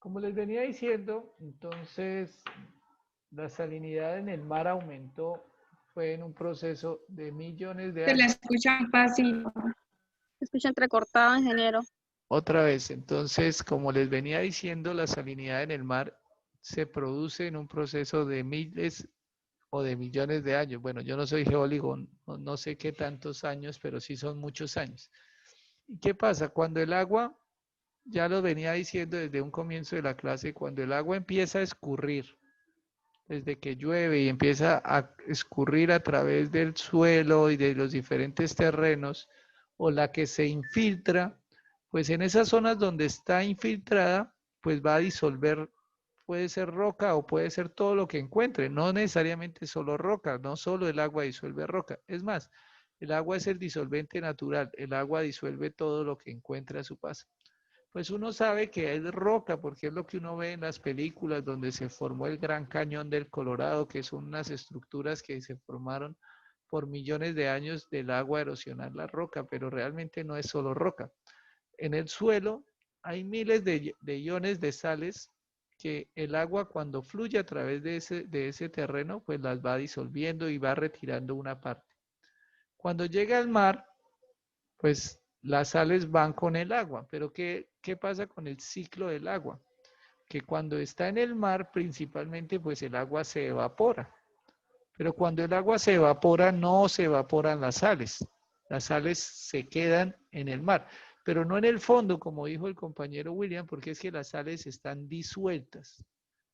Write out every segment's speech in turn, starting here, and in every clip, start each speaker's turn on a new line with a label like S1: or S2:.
S1: Como les venía diciendo, entonces la salinidad en el mar aumentó, fue en un proceso de millones de
S2: Se la
S1: años.
S2: escuchan fácil. Se escucha entrecortado, ingeniero.
S1: Otra vez, entonces, como les venía diciendo, la salinidad en el mar se produce en un proceso de miles o de millones de años. Bueno, yo no soy geólogo, no sé qué tantos años, pero sí son muchos años. ¿Y qué pasa? Cuando el agua, ya lo venía diciendo desde un comienzo de la clase, cuando el agua empieza a escurrir, desde que llueve y empieza a escurrir a través del suelo y de los diferentes terrenos, o la que se infiltra, pues en esas zonas donde está infiltrada, pues va a disolver, puede ser roca o puede ser todo lo que encuentre, no necesariamente solo roca, no solo el agua disuelve roca, es más, el agua es el disolvente natural, el agua disuelve todo lo que encuentra a su paso. Pues uno sabe que es roca, porque es lo que uno ve en las películas donde se formó el Gran Cañón del Colorado, que son unas estructuras que se formaron por millones de años del agua erosionar la roca, pero realmente no es solo roca. En el suelo hay miles de iones de sales que el agua cuando fluye a través de ese terreno, pues las va disolviendo y va retirando una parte. Cuando llega al mar, pues las sales van con el agua, pero ¿qué pasa con el ciclo del agua? Que cuando está en el mar, principalmente, pues el agua se evapora. Pero cuando el agua se evapora, no se evaporan las sales. Las sales se quedan en el mar, pero no en el fondo, como dijo el compañero William, porque es que las sales están disueltas.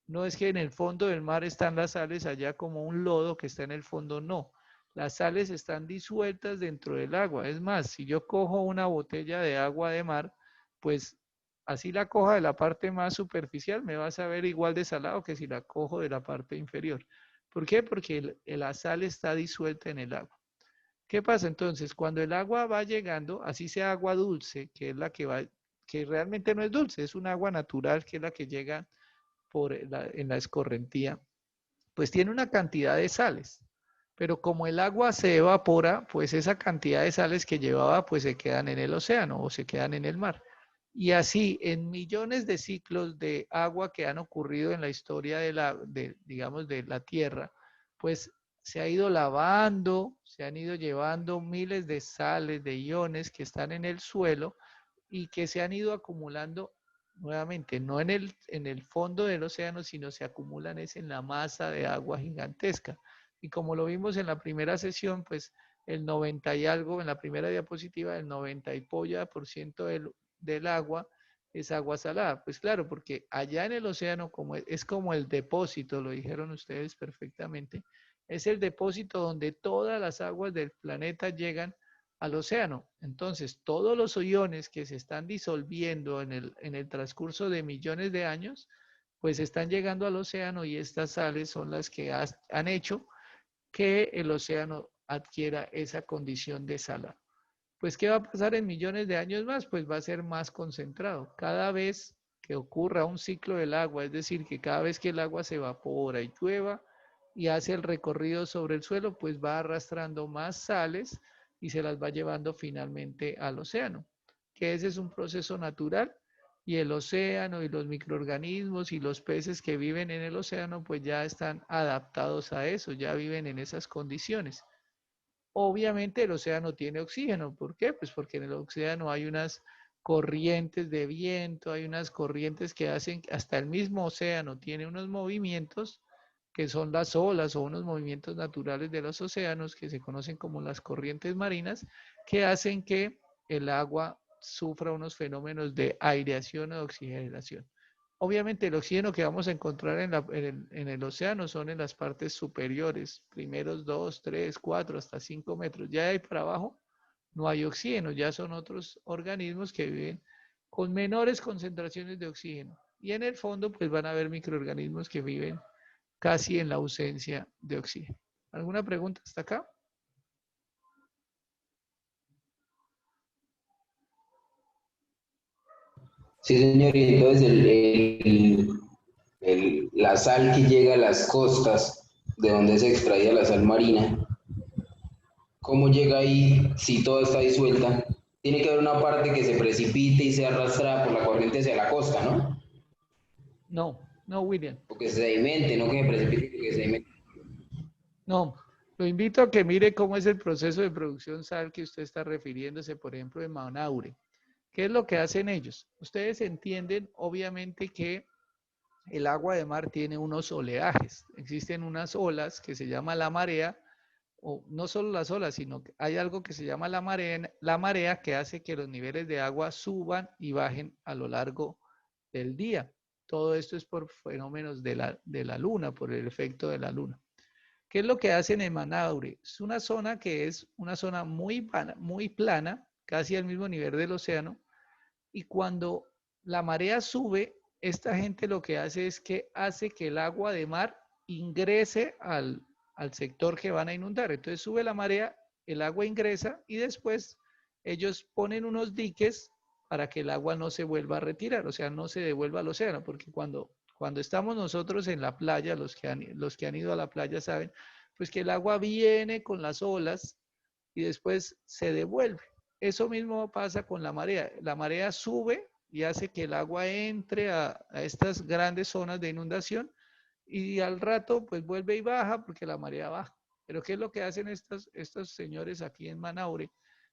S1: No es que en el fondo del mar están las sales allá como un lodo que está en el fondo, no. Las sales están disueltas dentro del agua. Es más, si yo cojo una botella de agua de mar, pues así la coja de la parte más superficial, me va a saber igual de salado que si la cojo de la parte inferior. ¿Por qué? Porque la sal está disuelta en el agua. ¿Qué pasa entonces? Cuando el agua va llegando, así sea agua dulce, que es la que va, que realmente no es dulce, es un agua natural que es la que llega en la escorrentía, pues tiene una cantidad de sales. Pero como el agua se evapora, pues esa cantidad de sales que llevaba, pues se quedan en el océano o se quedan en el mar. Y así, en millones de ciclos de agua que han ocurrido en la historia digamos, de la Tierra, pues se ha ido lavando, se han ido llevando miles de sales, de iones que están en el suelo y que se han ido acumulando nuevamente, no en el fondo del océano, sino se acumulan es en la masa de agua gigantesca. Y como lo vimos en la primera sesión, pues el 90 y algo, en la primera diapositiva, el 90 y polla por ciento del agua es agua salada. Pues claro, porque allá en el océano como es como el depósito, lo dijeron ustedes perfectamente, es el depósito donde todas las aguas del planeta llegan al océano. Entonces, todos los iones que se están disolviendo en el transcurso de millones de años, pues están llegando al océano y estas sales son las que han hecho que el océano adquiera esa condición de salado. Pues, ¿qué va a pasar en millones de años más? Pues va a ser más concentrado. Cada vez que ocurra un ciclo del agua, es decir, que cada vez que el agua se evapora y llueva y hace el recorrido sobre el suelo, pues va arrastrando más sales y se las va llevando finalmente al océano, que ese es un proceso natural y el océano y los microorganismos y los peces que viven en el océano pues ya están adaptados a eso, ya viven en esas condiciones. Obviamente el océano tiene oxígeno. ¿Por qué? Pues porque en el océano hay unas corrientes de viento, hay unas corrientes que hacen, hasta el mismo océano tiene unos movimientos que son las olas o unos movimientos naturales de los océanos que se conocen como las corrientes marinas, que hacen que el agua sufra unos fenómenos de aireación o de oxigenación. Obviamente el oxígeno que vamos a encontrar en el océano son en las partes superiores, primeros 2, 3, 4, hasta 5 metros. Ya de ahí para abajo no hay oxígeno, ya son otros organismos que viven con menores concentraciones de oxígeno. Y en el fondo pues van a haber microorganismos que viven casi en la ausencia de oxígeno. ¿Alguna pregunta hasta acá?
S3: Sí, señor, y entonces la sal que llega a las costas de donde se extraía la sal marina, ¿cómo llega ahí si toda está disuelta? Tiene que haber una parte que se precipite y sea arrastrada por la corriente hacia la costa, ¿no?
S1: No, no, William.
S3: O que se sedimente, no que se precipite, que se sedimente.
S1: No, lo invito a que mire cómo es el proceso de producción sal que usted está refiriéndose, por ejemplo, en Manaure. ¿Qué es lo que hacen ellos? Ustedes entienden, obviamente, que el agua de mar tiene unos oleajes. Existen unas olas que se llama la marea, o no solo las olas, sino que hay algo que se llama la marea que hace que los niveles de agua suban y bajen a lo largo del día. Todo esto es por fenómenos de la luna, por el efecto de la luna. ¿Qué es lo que hacen en Manaure? Es una zona que es una zona muy plana, casi al mismo nivel del océano, y cuando la marea sube, esta gente lo que hace es que hace que el agua de mar ingrese al sector que van a inundar. Entonces sube la marea, el agua ingresa y después ellos ponen unos diques para que el agua no se vuelva a retirar, o sea, no se devuelva al océano, porque cuando estamos nosotros en la playa, los que han ido a la playa saben, pues que el agua viene con las olas y después se devuelve. Eso mismo pasa con la marea. La marea sube y hace que el agua entre a estas grandes zonas de inundación y al rato pues vuelve y baja porque la marea baja. Pero ¿qué es lo que hacen estos señores aquí en Manaure?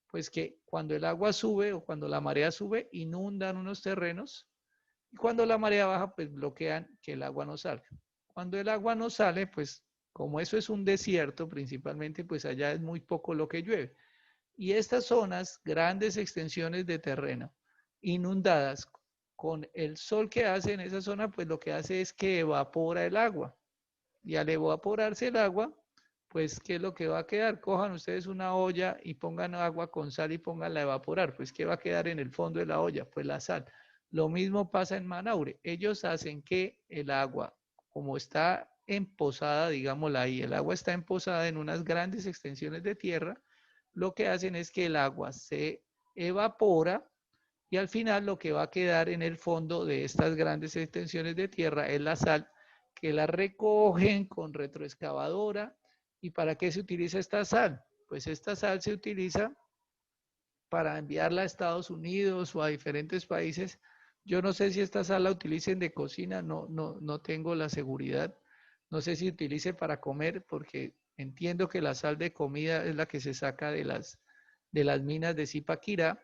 S1: Pues que cuando el agua sube o cuando la marea sube, inundan unos terrenos y cuando la marea baja, pues bloquean que el agua no salga. Cuando el agua no sale, pues como eso es un desierto principalmente, pues allá es muy poco lo que llueve. Y estas zonas, grandes extensiones de terreno inundadas, con el sol que hace en esa zona, pues lo que hace es que evapora el agua. Y al evaporarse el agua, pues ¿qué es lo que va a quedar? Cojan ustedes una olla y pongan agua con sal y pónganla a evaporar. Pues ¿qué va a quedar en el fondo de la olla? Pues la sal. Lo mismo pasa en Manaure. Ellos hacen que el agua, como está emposada, digámosla ahí, el agua está emposada en unas grandes extensiones de tierra, lo que hacen es que el agua se evapora y al final lo que va a quedar en el fondo de estas grandes extensiones de tierra es la sal que la recogen con retroexcavadora. ¿Y para qué se utiliza esta sal? Pues esta sal se utiliza para enviarla a Estados Unidos o a diferentes países. Yo no sé si esta sal la utilicen de cocina, no tengo la seguridad. No sé si utilice para comer, porque entiendo que la sal de comida es la que se saca de las minas de Zipaquirá.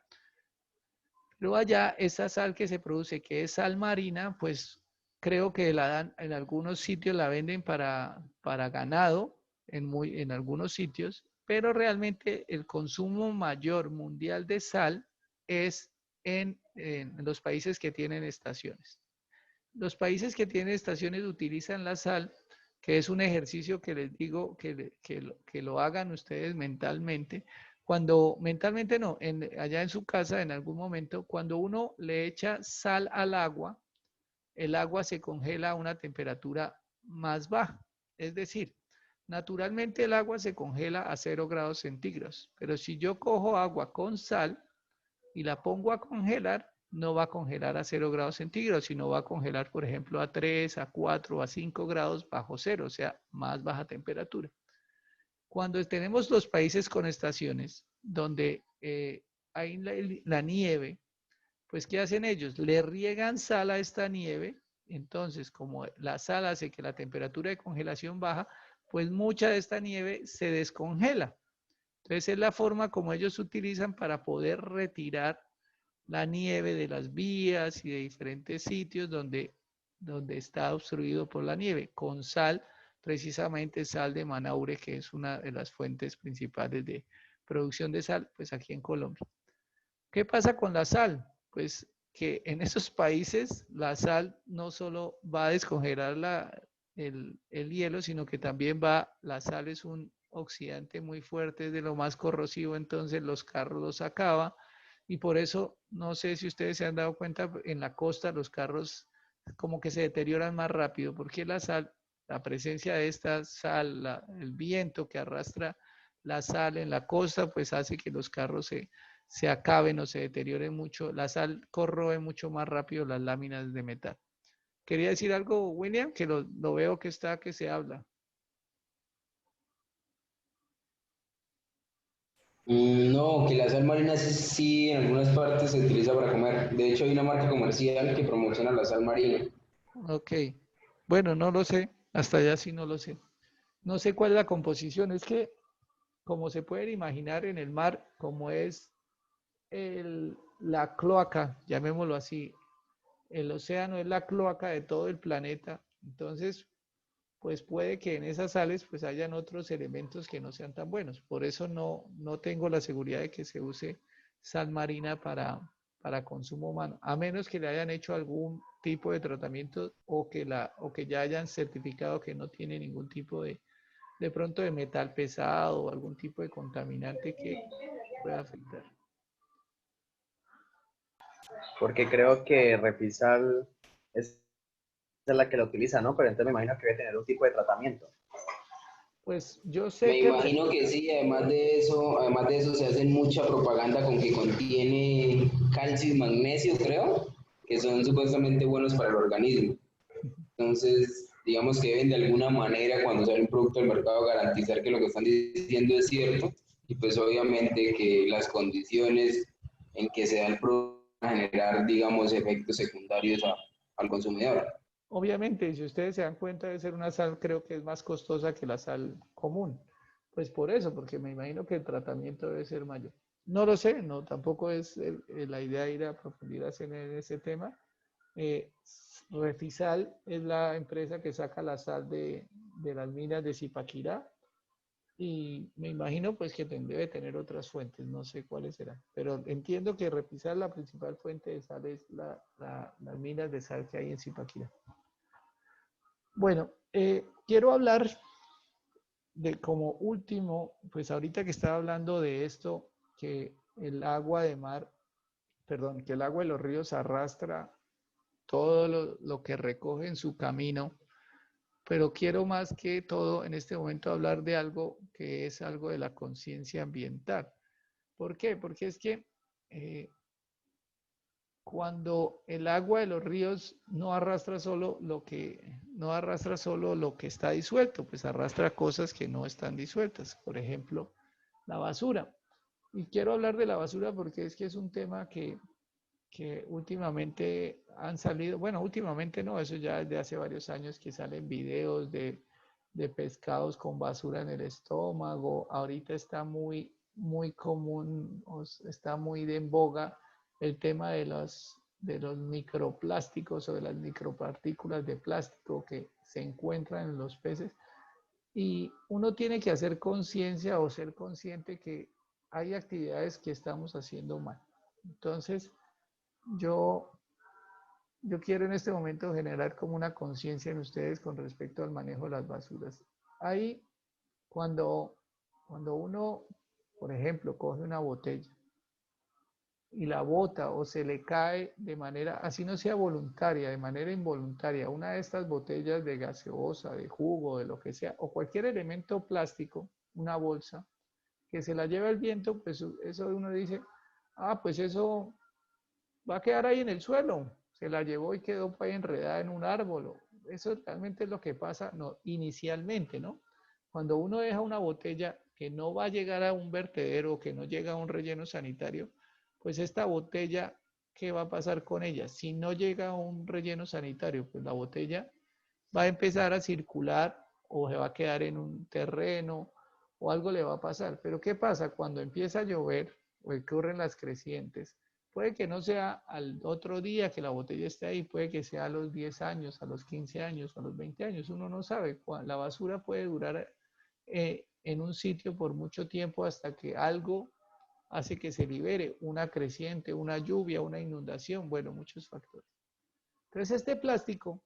S1: Pero allá esa sal que se produce, que es sal marina, pues creo que la dan, en algunos sitios la venden para ganado, en algunos sitios, pero realmente el consumo mayor mundial de sal es en los países que tienen estaciones. Los países que tienen estaciones utilizan la sal, que es un ejercicio que les digo que lo hagan ustedes mentalmente. Cuando, mentalmente no, allá en su casa, en algún momento, cuando uno le echa sal al agua, el agua se congela a una temperatura más baja. Es decir, naturalmente el agua se congela a 0 °C, pero si yo cojo agua con sal y la pongo a congelar, no va a congelar a 0 °C, sino va a congelar, por ejemplo, a 3, a 4, a 5 grados bajo cero, o sea, más baja temperatura. Cuando tenemos los países con estaciones donde hay la nieve, pues ¿qué hacen ellos? Le riegan sal a esta nieve, entonces como la sal hace que la temperatura de congelación baja, pues mucha de esta nieve se descongela. Entonces es la forma como ellos utilizan para poder retirar la nieve de las vías y de diferentes sitios donde está obstruido por la nieve, con sal, precisamente sal de Manaure, que es una de las fuentes principales de producción de sal, pues aquí en Colombia. ¿Qué pasa con la sal? Pues que en esos países la sal no solo va a descongelar el hielo, sino que también la sal es un oxidante muy fuerte, es de lo más corrosivo, entonces los carros los acaba y por eso, no sé si ustedes se han dado cuenta, en la costa los carros como que se deterioran más rápido, porque la sal, la presencia de esta sal, el viento que arrastra la sal en la costa, pues hace que los carros se acaben o se deterioren mucho. La sal corroe mucho más rápido las láminas de metal. ¿Quería decir algo, William? Que lo veo que está, que se habla.
S3: No, que la sal marina sí en algunas partes se utiliza para comer. De hecho, hay una marca comercial que promociona la sal marina.
S1: Ok. Bueno, no lo sé. Hasta allá sí no lo sé. No sé cuál es la composición. Es que, como se pueden imaginar en el mar, como es la cloaca, llamémoslo así, el océano es la cloaca de todo el planeta. Entonces, pues puede que en esas sales pues hayan otros elementos que no sean tan buenos. Por eso no tengo la seguridad de que se use sal marina para consumo humano, a menos que le hayan hecho algún tipo de tratamiento o que ya hayan certificado que no tiene ningún tipo de pronto de metal pesado o algún tipo de contaminante que pueda afectar.
S4: Porque creo que Refisal es la que la utiliza, ¿no? Pero entonces me imagino que debe tener un tipo de tratamiento.
S1: Pues yo
S3: Me
S1: sé que
S3: imagino que sí, además de eso se hace mucha propaganda con que contiene calcio y magnesio, creo, que son supuestamente buenos para el organismo. Entonces, digamos que deben de alguna manera, cuando sale un producto al mercado, garantizar que lo que están diciendo es cierto y pues obviamente que las condiciones en que se da el producto van a generar, digamos, efectos secundarios al consumidor.
S1: obviamente, si ustedes se dan cuenta de ser una sal, creo que es más costosa que la sal común. Pues por eso, porque me imagino que el tratamiento debe ser mayor. No lo sé, no, tampoco es la idea ir a profundidad en ese tema. Eh, Refisal es la empresa que saca la sal de las minas de Zipaquirá y me imagino pues que debe tener otras fuentes, no sé cuáles serán, pero entiendo que Refisal la principal fuente de sal es las minas de sal que hay en Zipaquirá. Bueno, quiero hablar de como último, pues ahorita que estaba hablando de esto, que el agua de mar, perdón, que el agua de los ríos arrastra todo lo que recoge en su camino, pero quiero más que todo en este momento hablar de algo que es algo de la conciencia ambiental. ¿Por qué? Porque es que eh, cuando el agua de los ríos no arrastra solo lo que está disuelto, pues arrastra cosas que no están disueltas. Por ejemplo, la basura. Y quiero hablar de la basura porque es que es un tema que últimamente han salido, bueno, últimamente no, eso ya desde hace varios años que salen videos de pescados con basura en el estómago. Ahorita está muy común, está muy de en boga el tema de los microplásticos o de las micropartículas de plástico que se encuentran en los peces. Y uno tiene que hacer conciencia o ser consciente que hay actividades que estamos haciendo mal. Entonces, yo, yo quiero en este momento generar como una conciencia en ustedes con respecto al manejo de las basuras. Ahí, cuando, cuando uno, por ejemplo, coge una botella y la bota o se le cae de manera, así no sea voluntaria, de manera involuntaria, una de estas botellas de gaseosa, de jugo, de lo que sea, o cualquier elemento plástico, una bolsa, que se la lleva el viento, pues eso uno dice, ah, pues eso va a quedar ahí en el suelo. Se la llevó y quedó ahí enredada en un árbol. Eso realmente es lo que pasa no, inicialmente, ¿no? Cuando uno deja una botella que no va a llegar a un vertedero, que no llega a un relleno sanitario, pues esta botella, ¿qué va a pasar con ella? Si no llega a un relleno sanitario, pues la botella va a empezar a circular o se va a quedar en un terreno o algo le va a pasar. Pero ¿qué pasa? Cuando empieza a llover o ocurren las crecientes, puede que no sea al otro día que la botella esté ahí, puede que sea a los 10 años, a los 15 años, a los 20 años, uno no sabe. La basura puede durar en un sitio por mucho tiempo hasta que algo hace que se libere, una creciente, una lluvia, una inundación, bueno, muchos factores. Entonces este plástico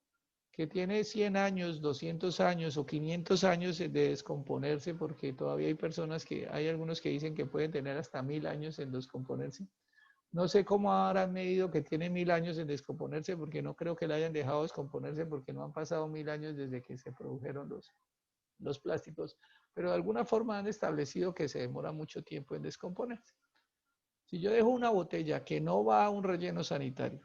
S1: que tiene 100 años, 200 años o 500 años de descomponerse, porque todavía hay personas hay algunos que dicen que pueden tener hasta 1000 años en descomponerse. No sé cómo habrán medido que tiene 1000 años en descomponerse, porque no creo que la hayan dejado descomponerse, porque no han pasado 1000 años desde que se produjeron los plásticos, pero de alguna forma han establecido que se demora mucho tiempo en descomponerse. Si yo dejo una botella que no va a un relleno sanitario,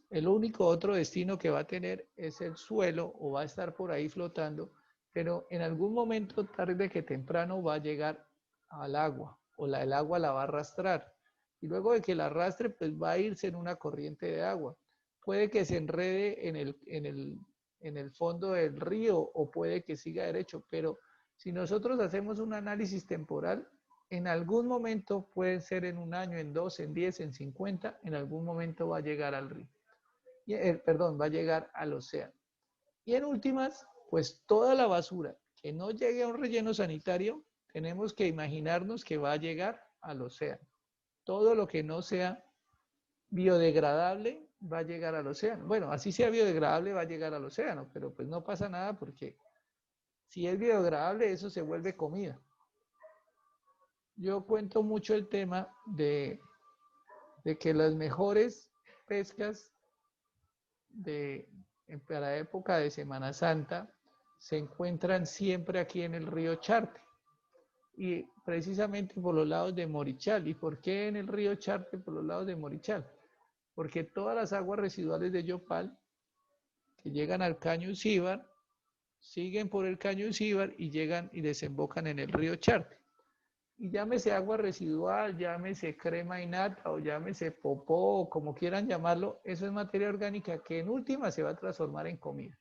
S1: el único otro destino que va a tener es el suelo o va a estar por ahí flotando, pero en algún momento tarde que temprano va a llegar al agua o el agua la va a arrastrar. Y luego de que la arrastre, pues va a irse en una corriente de agua. puede que se enrede en el fondo del río o puede que siga derecho, pero si nosotros hacemos un análisis temporal, en algún momento, puede ser en un año, en 2, en 10, en 50, en algún momento va a llegar al río. Perdón, va a llegar al océano. Y en últimas, pues toda la basura que no llegue a un relleno sanitario, tenemos que imaginarnos que va a llegar al océano. Todo lo que no sea biodegradable va a llegar al océano. Bueno, así sea biodegradable va a llegar al océano, pero pues no pasa nada porque si es biodegradable eso se vuelve comida. Yo cuento mucho el tema de que las mejores pescas para época de Semana Santa se encuentran siempre aquí en el río Charte y precisamente por los lados de Morichal. ¿Y por qué en el río Charte por los lados de Morichal? Porque todas las aguas residuales de Yopal que llegan al caño Ucíbar siguen por el caño Ucíbar y llegan y desembocan en el río Charte. Y llámese agua residual, llámese crema innata o llámese popó, o como quieran llamarlo, eso es materia orgánica que en última se va a transformar en comida.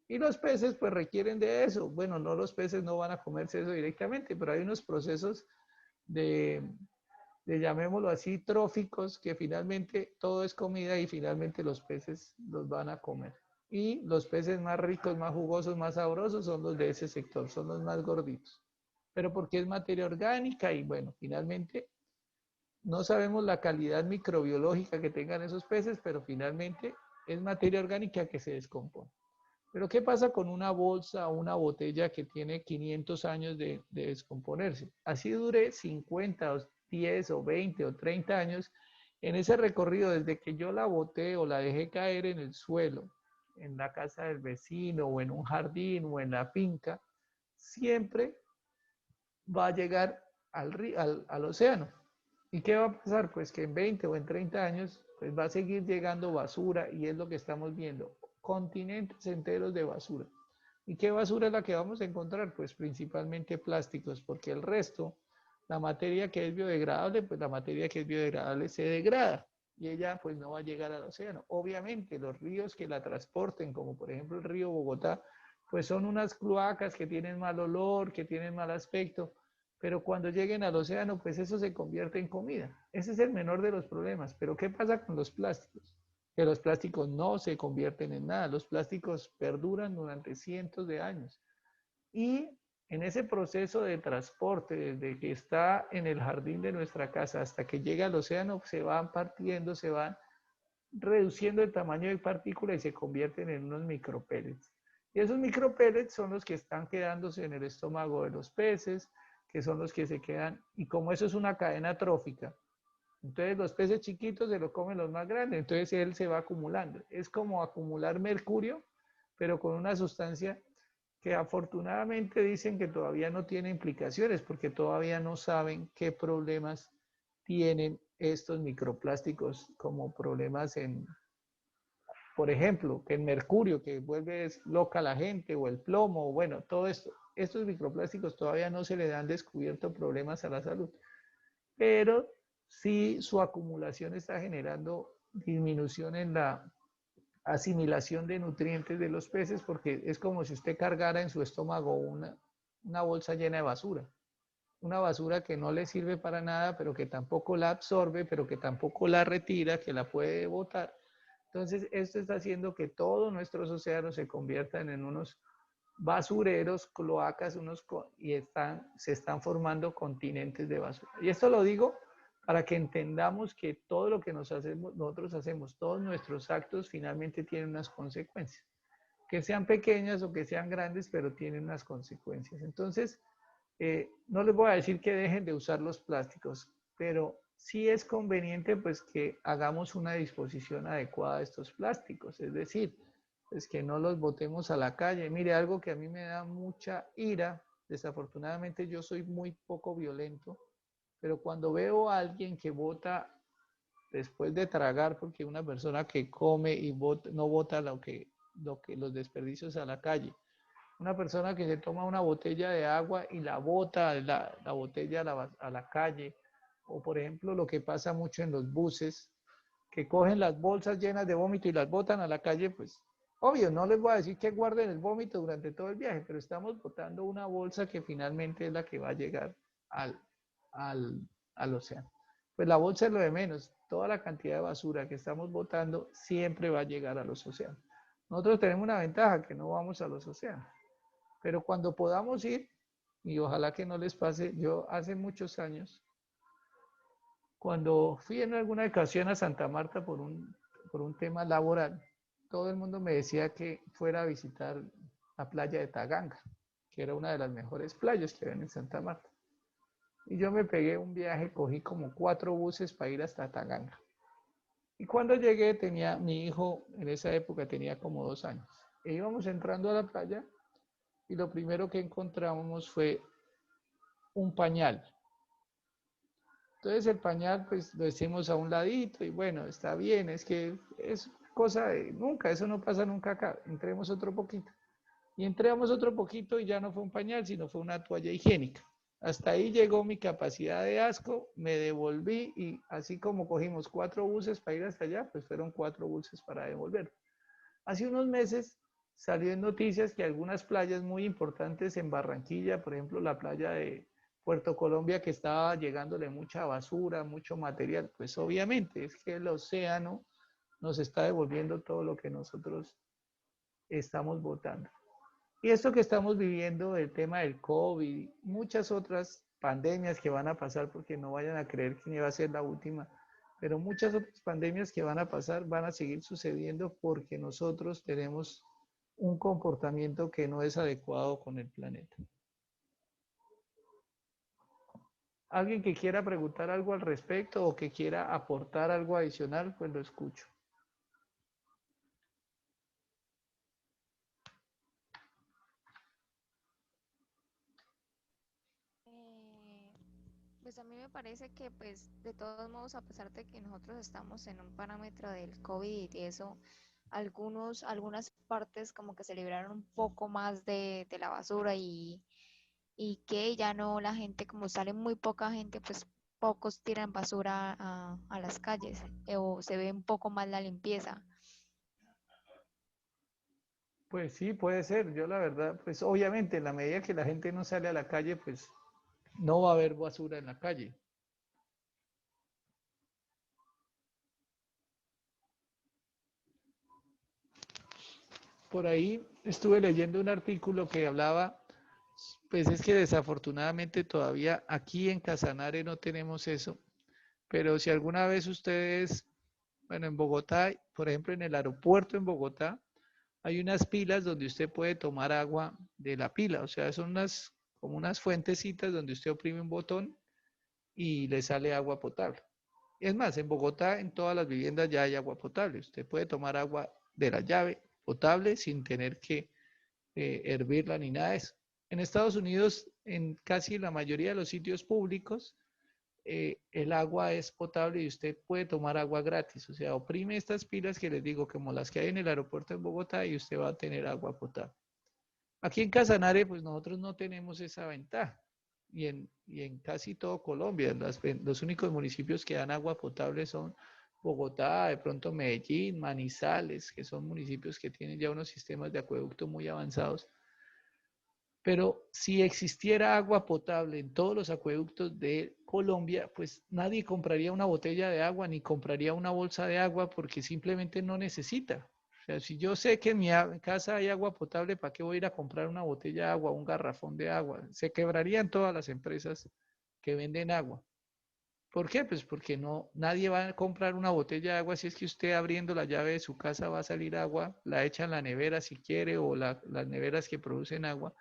S1: Y los peces pues requieren de eso. Bueno, no, los peces no van a comerse eso directamente, pero hay unos procesos de llamémoslo así, tróficos, que finalmente todo es comida y finalmente los peces los van a comer. Y los peces más ricos, más jugosos, más sabrosos son los de ese sector, son los más gorditos. Pero porque es materia orgánica y bueno, finalmente no sabemos la calidad microbiológica que tengan esos peces, pero finalmente es materia orgánica que se descompone. Pero ¿qué pasa con una bolsa o una botella que tiene 500 años de descomponerse? Así dure 50 o 10 o 20 o 30 años, en ese recorrido desde que yo la boté o la dejé caer en el suelo, en la casa del vecino o en un jardín o en la finca, siempre va a llegar al océano. ¿Y qué va a pasar? Pues que en 20 o en 30 años pues va a seguir llegando basura y es lo que estamos viendo, continentes enteros de basura. ¿Y qué basura es la que vamos a encontrar? Pues principalmente plásticos, porque el resto, la materia que es biodegradable, pues la materia que es biodegradable se degrada y ella pues no va a llegar al océano. Obviamente los ríos que la transporten, como por ejemplo el río Bogotá, pues son unas cloacas que tienen mal olor, que tienen mal aspecto, pero cuando lleguen al océano, pues eso se convierte en comida. Ese es el menor de los problemas. Pero ¿qué pasa con los plásticos? Que los plásticos no se convierten en nada. Los plásticos perduran durante cientos de años. Y en ese proceso de transporte, desde que está en el jardín de nuestra casa hasta que llega al océano, se van partiendo, se van reduciendo el tamaño de partícula y se convierten en unos micropellets. Y esos micropellets son los que están quedándose en el estómago de los peces, que son los que se quedan, y como eso es una cadena trófica, entonces los peces chiquitos se lo comen los más grandes, entonces él se va acumulando. Es como acumular mercurio, pero con una sustancia que afortunadamente dicen que todavía no tiene implicaciones, porque todavía no saben qué problemas tienen estos microplásticos como problemas en, por ejemplo, que el mercurio, que vuelve loca a la gente, o el plomo, bueno, todo esto. Estos microplásticos todavía no se le han descubierto problemas a la salud, pero sí su acumulación está generando disminución en la asimilación de nutrientes de los peces, porque es como si usted cargara en su estómago una bolsa llena de basura. Una basura que no le sirve para nada, pero que tampoco la absorbe, pero que tampoco la retira, que la puede botar. Entonces, esto está haciendo que todos nuestros océanos se conviertan en unos basureros, cloacas, y se están formando continentes de basura. Y esto lo digo para que entendamos que todo lo que nosotros hacemos, todos nuestros actos finalmente tienen unas consecuencias. Que sean pequeñas o que sean grandes, pero tienen unas consecuencias. Entonces, no les voy a decir que dejen de usar los plásticos, pero sí es conveniente pues que hagamos una disposición adecuada de estos plásticos, es decir, pues que no los botemos a la calle. Mire, algo que a mí me da mucha ira, desafortunadamente yo soy muy poco violento, pero cuando veo a alguien que bota después de tragar, porque una persona que come y no bota los desperdicios a la calle, una persona que se toma una botella de agua y la bota la botella a la calle, o por ejemplo lo que pasa mucho en los buses, que cogen las bolsas llenas de vómito y las botan a la calle, pues obvio, no les voy a decir que guarden el vómito durante todo el viaje, pero estamos botando una bolsa que finalmente es la que va a llegar al, al océano. Pues la bolsa es lo de menos, toda la cantidad de basura que estamos botando siempre va a llegar a los océanos. Nosotros tenemos una ventaja, que no vamos a los océanos, pero cuando podamos ir, y ojalá que no les pase, yo hace muchos años, cuando fui en alguna ocasión a Santa Marta por un tema laboral, todo el mundo me decía que fuera a visitar la playa de Taganga, que era una de las mejores playas que había en Santa Marta. Y yo me pegué un viaje, cogí como 4 buses para ir hasta Taganga. Y cuando llegué, mi hijo en esa época tenía como 2 años. E íbamos entrando a la playa y lo primero que encontramos fue un pañal. Entonces el pañal pues lo hicimos a un ladito y bueno, está bien, es que es cosa de nunca, eso no pasa nunca acá. Entremos otro poquito. Y entramos otro poquito y ya no fue un pañal, sino fue una toalla higiénica. Hasta ahí llegó mi capacidad de asco, me devolví y así como cogimos 4 buses para ir hasta allá, pues fueron 4 buses para devolver. Hace unos meses salió en noticias que algunas playas muy importantes en Barranquilla, por ejemplo la playa de Puerto Colombia, que estaba llegándole mucha basura, mucho material, pues obviamente es que el océano nos está devolviendo todo lo que nosotros estamos botando. Y esto que estamos viviendo, el tema del COVID, muchas otras pandemias que van a pasar, porque no vayan a creer que va a ser la última, pero muchas otras pandemias que van a pasar van a seguir sucediendo porque nosotros tenemos un comportamiento que no es adecuado con el planeta. ¿Alguien que quiera preguntar algo al respecto o que quiera aportar algo adicional? Pues lo escucho.
S5: Pues a mí me parece que pues de todos modos, a pesar de que nosotros estamos en un parámetro del COVID y eso, algunas partes como que se libraron un poco más de la basura y que ya no la gente, como sale muy poca gente, pues pocos tiran basura a las calles o se ve un poco más la limpieza.
S1: Pues sí, puede ser. Yo la verdad, pues obviamente en la medida que la gente no sale a la calle, pues no va a haber basura en la calle. Por ahí estuve leyendo un artículo que hablaba, pues es que desafortunadamente todavía aquí en Casanare no tenemos eso, pero si alguna vez ustedes, bueno, en Bogotá, por ejemplo, en el aeropuerto en Bogotá, hay unas pilas donde usted puede tomar agua de la pila, o sea, son como unas fuentecitas donde usted oprime un botón y le sale agua potable. Es más, en Bogotá, en todas las viviendas ya hay agua potable. Usted puede tomar agua de la llave potable sin tener que hervirla ni nada de eso. En Estados Unidos, en casi la mayoría de los sitios públicos, el agua es potable y usted puede tomar agua gratis. O sea, oprime estas pilas que les digo, como las que hay en el aeropuerto en Bogotá, y usted va a tener agua potable. Aquí en Casanare, pues nosotros no tenemos esa ventaja. Y en casi todo Colombia, los únicos municipios que dan agua potable son Bogotá, de pronto Medellín, Manizales, que son municipios que tienen ya unos sistemas de acueducto muy avanzados. Pero si existiera agua potable en todos los acueductos de Colombia, pues nadie compraría una botella de agua ni compraría una bolsa de agua porque simplemente no necesita. O sea, si yo sé que en mi casa hay agua potable, ¿para qué voy a ir a comprar una botella de agua, un garrafón de agua? Se quebrarían todas las empresas que venden agua. ¿Por qué? Pues porque nadie va a comprar una botella de agua si es que usted abriendo la llave de su casa va a salir agua, la echa en la nevera si quiere o las neveras que producen agua.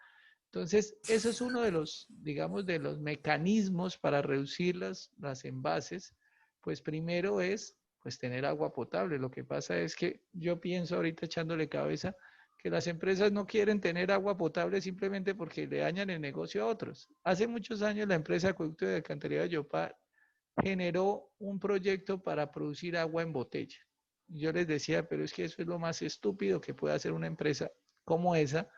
S1: Entonces, eso es uno de los, digamos, de los mecanismos para reducir las envases. Pues primero es, pues, tener agua potable. Lo que pasa es que yo pienso ahorita echándole cabeza que las empresas no quieren tener agua potable simplemente porque le dañan el negocio a otros. Hace muchos años la empresa Acueducto de Alcantarillado de Yopal generó un proyecto para producir agua en botella. Yo les decía, pero es que eso es lo más estúpido que puede hacer una empresa como esa.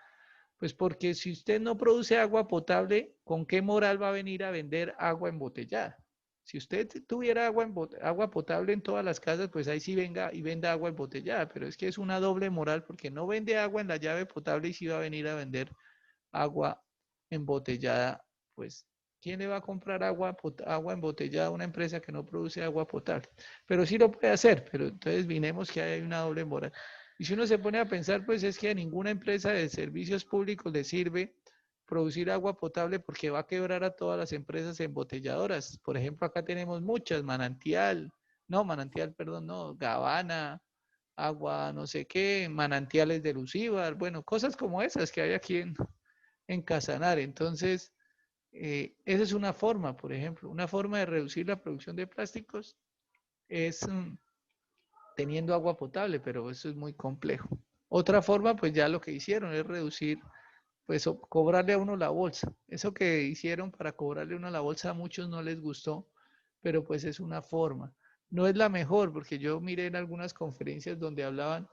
S1: Pues porque si usted no produce agua potable, ¿con qué moral va a venir a vender agua embotellada? Si usted tuviera agua potable en todas las casas, pues ahí sí venga y venda agua embotellada, pero es que es una doble moral porque no vende agua en la llave potable y sí va a venir a vender agua embotellada, pues ¿quién le va a comprar agua embotellada a una empresa que no produce agua potable? Pero sí lo puede hacer, pero entonces vinemos que hay una doble moral. Y si uno se pone a pensar, pues es que a ninguna empresa de servicios públicos le sirve producir agua potable porque va a quebrar a todas las empresas embotelladoras. Por ejemplo, acá tenemos muchas, perdón, no, Gavana, agua no sé qué, manantiales de Lucíbar, bueno, cosas como esas que hay aquí en Casanare. Entonces, esa es una forma, por ejemplo, una forma de reducir la producción de plásticos es teniendo agua potable, pero eso es muy complejo. Otra forma, pues ya lo que hicieron es reducir, pues cobrarle a uno la bolsa. Eso que hicieron para cobrarle a uno la bolsa a muchos no les gustó, pero pues es una forma. No es la mejor, porque yo miré en algunas conferencias donde hablaban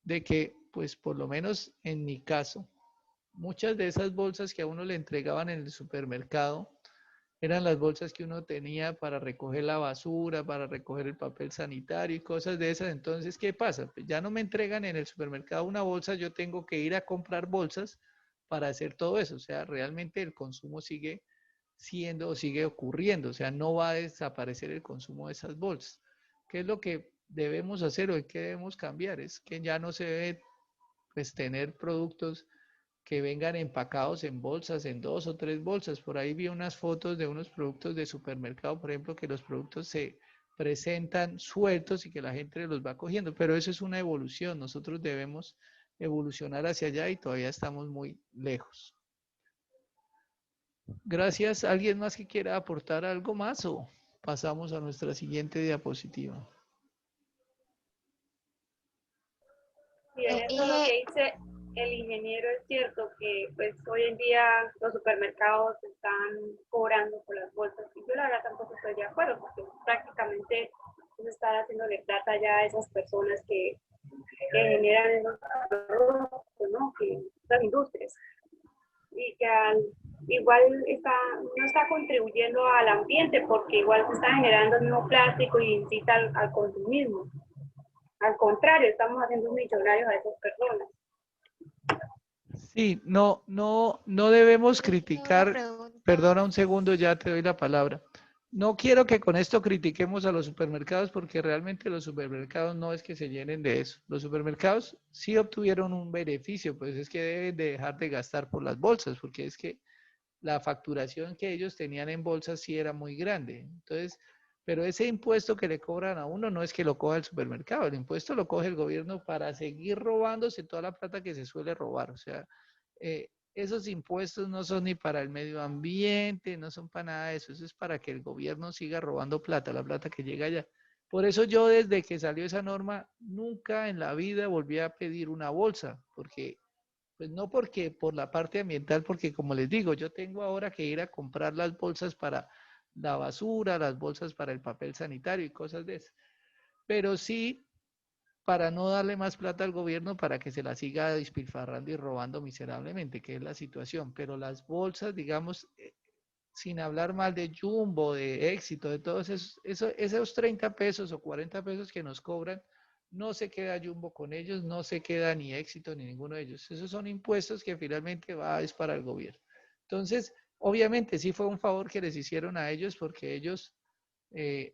S1: de que, pues por lo menos en mi caso, muchas de esas bolsas que a uno le entregaban en el supermercado eran las bolsas que uno tenía para recoger la basura, para recoger el papel sanitario y cosas de esas. Entonces, ¿qué pasa? Pues ya no me entregan en el supermercado una bolsa, yo tengo que ir a comprar bolsas para hacer todo eso. O sea, realmente el consumo sigue siendo, sigue ocurriendo. O sea, no va a desaparecer el consumo de esas bolsas. ¿Qué es lo que debemos hacer o qué debemos cambiar? Es que ya no se debe pues tener productos que vengan empacados en bolsas, en 2 o 3 bolsas. Por ahí vi unas fotos de unos productos de supermercado, por ejemplo, que los productos se presentan sueltos y que la gente los va cogiendo, pero eso es una evolución. Nosotros debemos evolucionar hacia allá y todavía estamos muy lejos. Gracias. ¿Alguien más que quiera aportar algo más o pasamos a nuestra siguiente diapositiva?
S6: Y en esto lo
S5: Inge,
S6: que dice el ingeniero es cierto que pues hoy en día los supermercados están cobrando por las bolsas y yo la verdad tampoco estoy de acuerdo porque prácticamente se está haciéndole plata ya a esas personas que generan esos productos, ¿no? Que las industrias y que igual no está contribuyendo al ambiente porque igual se está generando el mismo plástico y incita al consumismo. Al contrario, estamos haciendo millonarios a esas personas.
S1: Sí, no debemos
S5: una
S1: criticar,
S5: pregunta.
S1: perdona un segundo, ya te doy la palabra. No quiero que con esto critiquemos a los supermercados porque realmente los supermercados no es que se llenen de eso. Los supermercados sí obtuvieron un beneficio, pues es que deben de dejar de gastar por las bolsas, porque es que la facturación que ellos tenían en bolsas sí era muy grande. Entonces, pero ese impuesto que le cobran a uno no es que lo coja el supermercado, el impuesto lo coge el gobierno para seguir robándose toda la plata que se suele robar. O sea, esos impuestos no son ni para el medio ambiente, no son para nada de eso, eso es para que el gobierno siga robando plata, la plata que llega allá. Por eso yo desde que salió esa norma, nunca en la vida volví a pedir una bolsa, porque pues no porque por la parte ambiental, porque como les digo, yo tengo ahora que ir a comprar las bolsas para la basura, las bolsas para el papel sanitario y cosas de esas. Pero sí para no darle más plata al gobierno para que se la siga despilfarrando y robando miserablemente, que es la situación. Pero las bolsas, digamos, sin hablar mal de Jumbo, de Éxito, de todos esos 30 pesos o 40 pesos que nos cobran, no se queda Jumbo con ellos, no se queda ni Éxito ni ninguno de ellos. Esos son impuestos que finalmente va es para el gobierno. Entonces, obviamente sí fue un favor que les hicieron a ellos porque ellos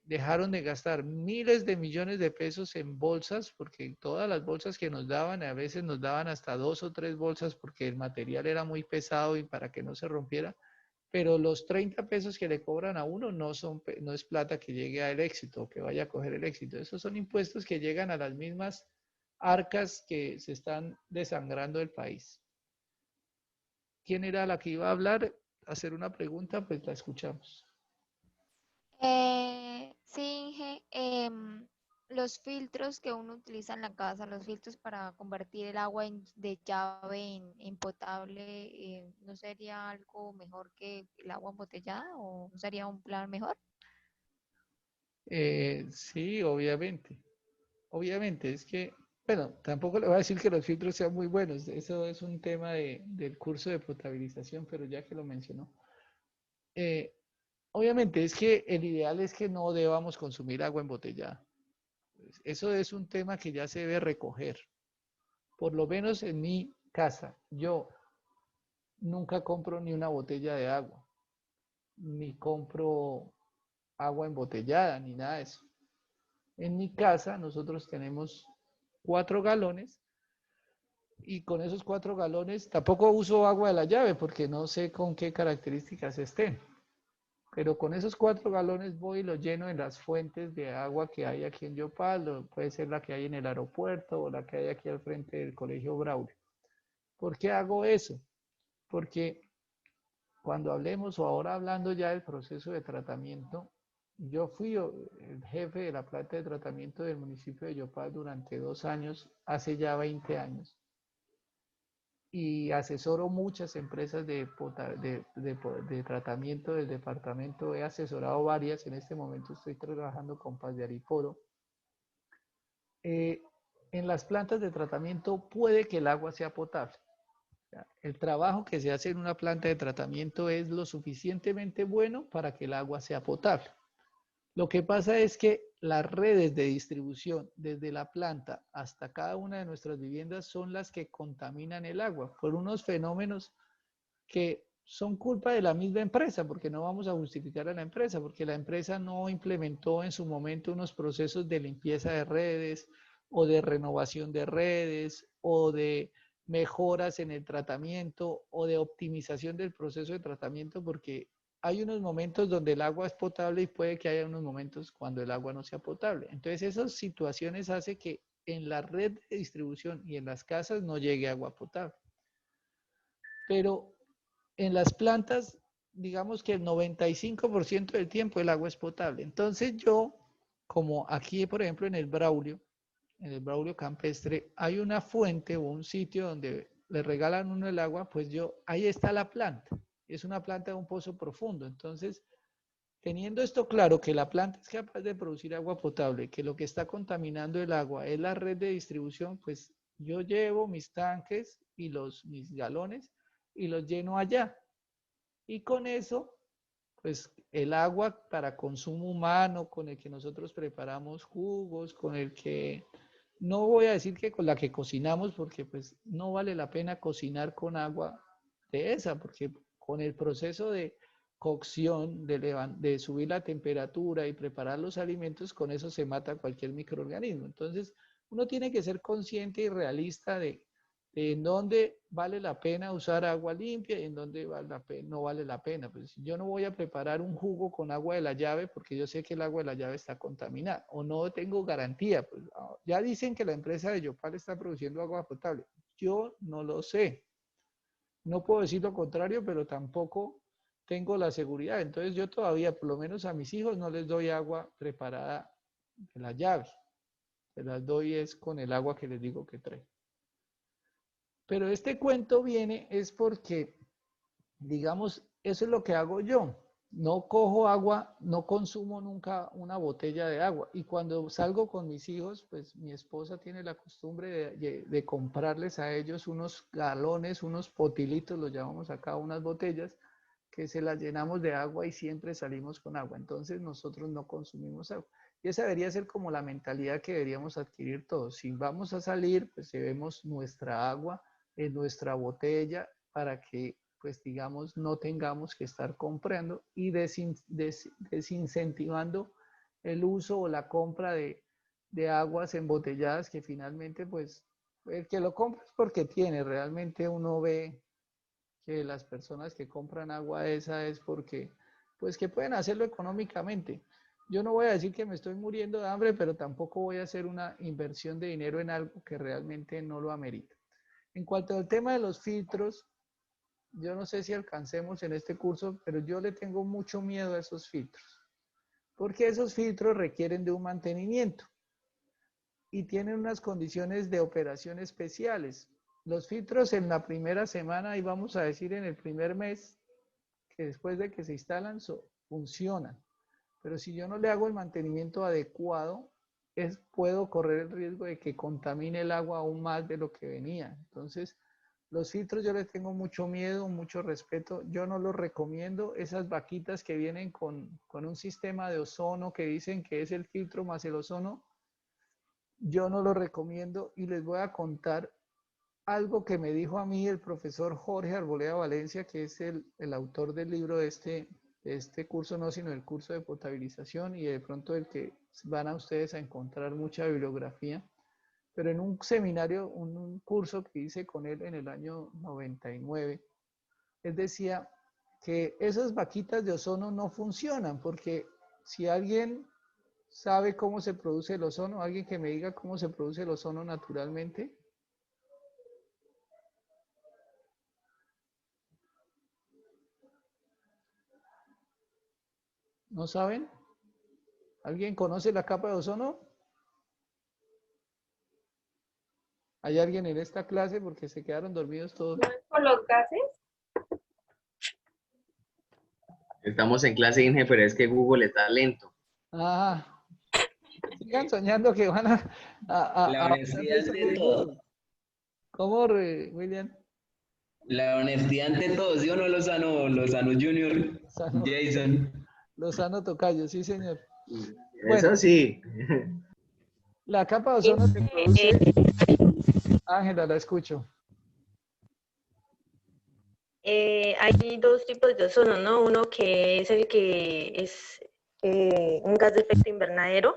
S1: dejaron de gastar miles de millones de pesos en bolsas, porque todas las bolsas que nos daban, a veces nos daban hasta 2 o 3 bolsas porque el material era muy pesado y para que no se rompiera, pero los 30 pesos que le cobran a uno no es plata que llegue al éxito o que vaya a coger el éxito. Esos son impuestos que llegan a las mismas arcas que se están desangrando el país. ¿Quién era la que iba a hablar? Hacer una pregunta, pues la escuchamos.
S5: Sí, Inge, los filtros que uno utiliza en la casa, los filtros para convertir el agua de llave en potable, ¿no sería algo mejor que el agua embotellada o sería un plan mejor?
S1: Sí, obviamente. Obviamente, es que, bueno, tampoco le voy a decir que los filtros sean muy buenos. Eso es un tema del curso de potabilización, pero ya que lo mencionó. Eh, Obviamente es que el ideal es que no debamos consumir agua embotellada. Eso es un tema que ya se debe recoger. Por lo menos en mi casa, yo nunca compro ni una botella de agua, ni compro agua embotellada, ni nada de eso. En mi casa nosotros tenemos 4 galones y con esos 4 galones tampoco uso agua de la llave porque no sé con qué características estén. Pero con esos 4 galones voy y los lleno en las fuentes de agua que hay aquí en Yopal, puede ser la que hay en el aeropuerto o la que hay aquí al frente del Colegio Braulio. ¿Por qué hago eso? Porque cuando hablemos o ahora hablando ya del proceso de tratamiento, yo fui el jefe de la planta de tratamiento del municipio de Yopal durante 2 años, hace ya 20 años, y asesoro muchas empresas de tratamiento del departamento. He asesorado varias, en este momento estoy trabajando con Paz de Ariporo. En las plantas de tratamiento puede que el agua sea potable. El trabajo que se hace en una planta de tratamiento es lo suficientemente bueno para que el agua sea potable. Lo que pasa es que las redes de distribución desde la planta hasta cada una de nuestras viviendas son las que contaminan el agua por unos fenómenos que son culpa de la misma empresa, porque no vamos a justificar a la empresa, porque la empresa no implementó en su momento unos procesos de limpieza de redes o de renovación de redes o de mejoras en el tratamiento o de optimización del proceso de tratamiento, porque hay unos momentos donde el agua es potable y puede que haya unos momentos cuando el agua no sea potable. Entonces esas situaciones hacen que en la red de distribución y en las casas no llegue agua potable. Pero en las plantas, digamos que el 95% del tiempo el agua es potable. Entonces yo, como aquí, por ejemplo, en el Braulio campestre, hay una fuente o un sitio donde le regalan uno el agua, pues ahí está la planta. Es una planta de un pozo profundo. Entonces, teniendo esto claro, que la planta es capaz de producir agua potable, que lo que está contaminando el agua es la red de distribución, pues yo llevo mis tanques y mis galones y los lleno allá. Y con eso, pues el agua para consumo humano, con el que nosotros preparamos jugos, con el que, no voy a decir que con la que cocinamos, porque pues no vale la pena cocinar con agua de esa, porque con el proceso de cocción, de subir la temperatura y preparar los alimentos, con eso se mata cualquier microorganismo. Entonces, uno tiene que ser consciente y realista de en dónde vale la pena usar agua limpia y en dónde no vale la pena. Pues yo no voy a preparar un jugo con agua de la llave porque yo sé que el agua de la llave está contaminada o no tengo garantía. Pues, ya dicen que la empresa de Yopal está produciendo agua potable. Yo no lo sé. No puedo decir lo contrario, pero tampoco tengo la seguridad. Entonces yo todavía, por lo menos a mis hijos, no les doy agua preparada de la llave. Se las doy es con el agua que les digo que trae. Pero este cuento viene es porque, digamos, eso es lo que hago yo. No cojo agua, no consumo nunca una botella de agua. Y cuando salgo con mis hijos, pues mi esposa tiene la costumbre de comprarles a ellos unos galones, unos potilitos, los llamamos acá, unas botellas, que se las llenamos de agua y siempre salimos con agua. Entonces nosotros no consumimos agua. Y esa debería ser como la mentalidad que deberíamos adquirir todos. Si vamos a salir, pues llevemos nuestra agua en nuestra botella para que, pues digamos, no tengamos que estar comprando y desincentivando el uso o la compra de aguas embotelladas que finalmente, pues, el que lo compra es porque tiene. Realmente uno ve que las personas que compran agua esa es porque, pues, que pueden hacerlo económicamente. Yo no voy a decir que me estoy muriendo de hambre, pero tampoco voy a hacer una inversión de dinero en algo que realmente no lo amerita. En cuanto al tema de los filtros, yo no sé si alcancemos en este curso, pero yo le tengo mucho miedo a esos filtros, porque esos filtros requieren de un mantenimiento y tienen unas condiciones de operación especiales. Los filtros en la primera semana, y vamos a decir en el primer mes, que después de que se instalan, funcionan. Pero si yo no le hago el mantenimiento adecuado, puedo correr el riesgo de que contamine el agua aún más de lo que venía. Entonces, Los filtros yo les tengo mucho miedo, mucho respeto. Yo no los recomiendo. Esas vaquitas que vienen con un sistema de ozono que dicen que es el filtro más el ozono, yo no lo recomiendo y les voy a contar algo que me dijo a mí el profesor Jorge Arboleda Valencia, que es el autor del libro de este curso, no, sino el curso de potabilización y de pronto el que van a ustedes a encontrar mucha bibliografía. Pero en un seminario, un curso que hice con él en el año 99, él decía que esas vaquitas de ozono no funcionan porque si alguien sabe cómo se produce el ozono, alguien que me diga cómo se produce el ozono naturalmente. ¿No saben? ¿Alguien conoce la capa de ozono? ¿Hay alguien en esta clase? Porque se quedaron dormidos todos.
S6: ¿No es por los gases?
S3: Estamos en clase, Inge, pero es que Google está lento.
S1: Ah, sigan soñando que van
S3: La honestidad ante todo.
S1: ¿Cómo, William?
S3: La honestidad ante todo, ¿sí o no, Lozano Junior?
S1: Lozano.
S3: Jason.
S1: Lozano Tocayo, sí, señor.
S4: Eso sí.
S1: La capa de ozono se produce... Ángela, la escucho.
S7: Hay dos tipos de ozono, ¿no? Uno que es el que es un gas de efecto invernadero,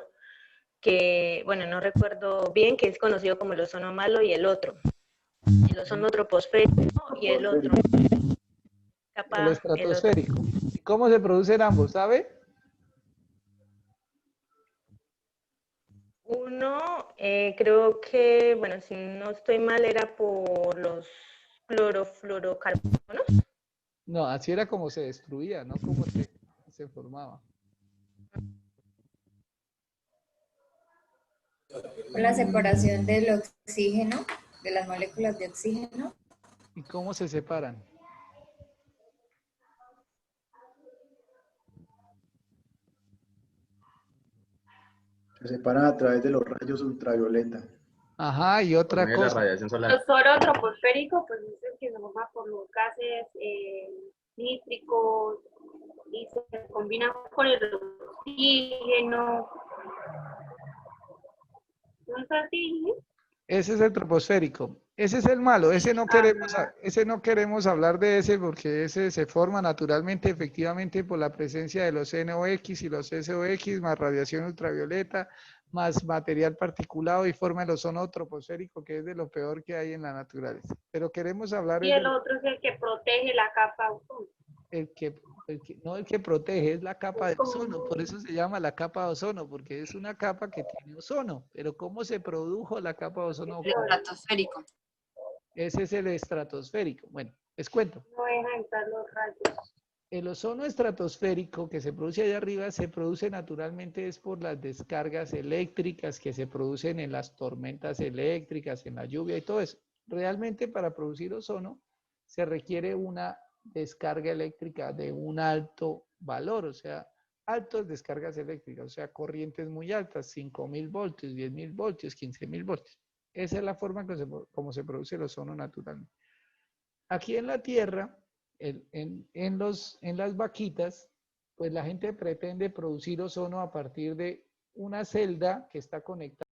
S7: que, bueno, no recuerdo bien, que es conocido como el ozono malo, y el otro. El ozono troposférico y el otro.
S1: El estratosférico. ¿Y cómo se producen ambos, sabe?
S7: Uno, creo que, bueno, si no estoy mal, era por los clorofluorocarbonos.
S1: No, así era como se destruía, no como se formaba.
S8: La separación del oxígeno, de las moléculas de oxígeno.
S1: ¿Y cómo se separan?
S9: Se separan a través de los rayos ultravioleta.
S1: Ajá, y otra
S3: La
S1: cosa.
S3: radiación solar.
S6: El ozono troposférico, pues es el que se forma por los gases nítricos y se combina con el oxígeno. ¿No es así?
S1: Ese es el troposférico. Ese es el malo. Ese no queremos hablar de ese porque ese se forma naturalmente, efectivamente, por la presencia de los NOx y los SOx, más radiación ultravioleta, más material particulado y forma el ozono troposférico, que es de lo peor que hay en la naturaleza. Pero queremos hablar...
S6: Y el otro es el que protege la capa ozono.
S1: No el que protege, es la capa de ozono, por eso se llama la capa de ozono, porque es una capa que tiene ozono. Pero ¿cómo se produjo la capa de ozono?
S8: El estratosférico.
S1: Ese es el estratosférico. Bueno, les cuento.
S6: No deja entrar los rayos.
S1: El ozono estratosférico que se produce allá arriba se produce naturalmente es por las descargas eléctricas que se producen en las tormentas eléctricas, en la lluvia y todo eso. Realmente para producir ozono se requiere una descarga eléctrica de un alto valor, o sea, altas descargas eléctricas, o sea, corrientes muy altas, 5.000 voltios, 10.000 voltios, 15.000 voltios. Esa es la forma como se produce el ozono naturalmente. Aquí en la Tierra, en las vaquitas, pues la gente pretende producir ozono a partir de una celda que está conectada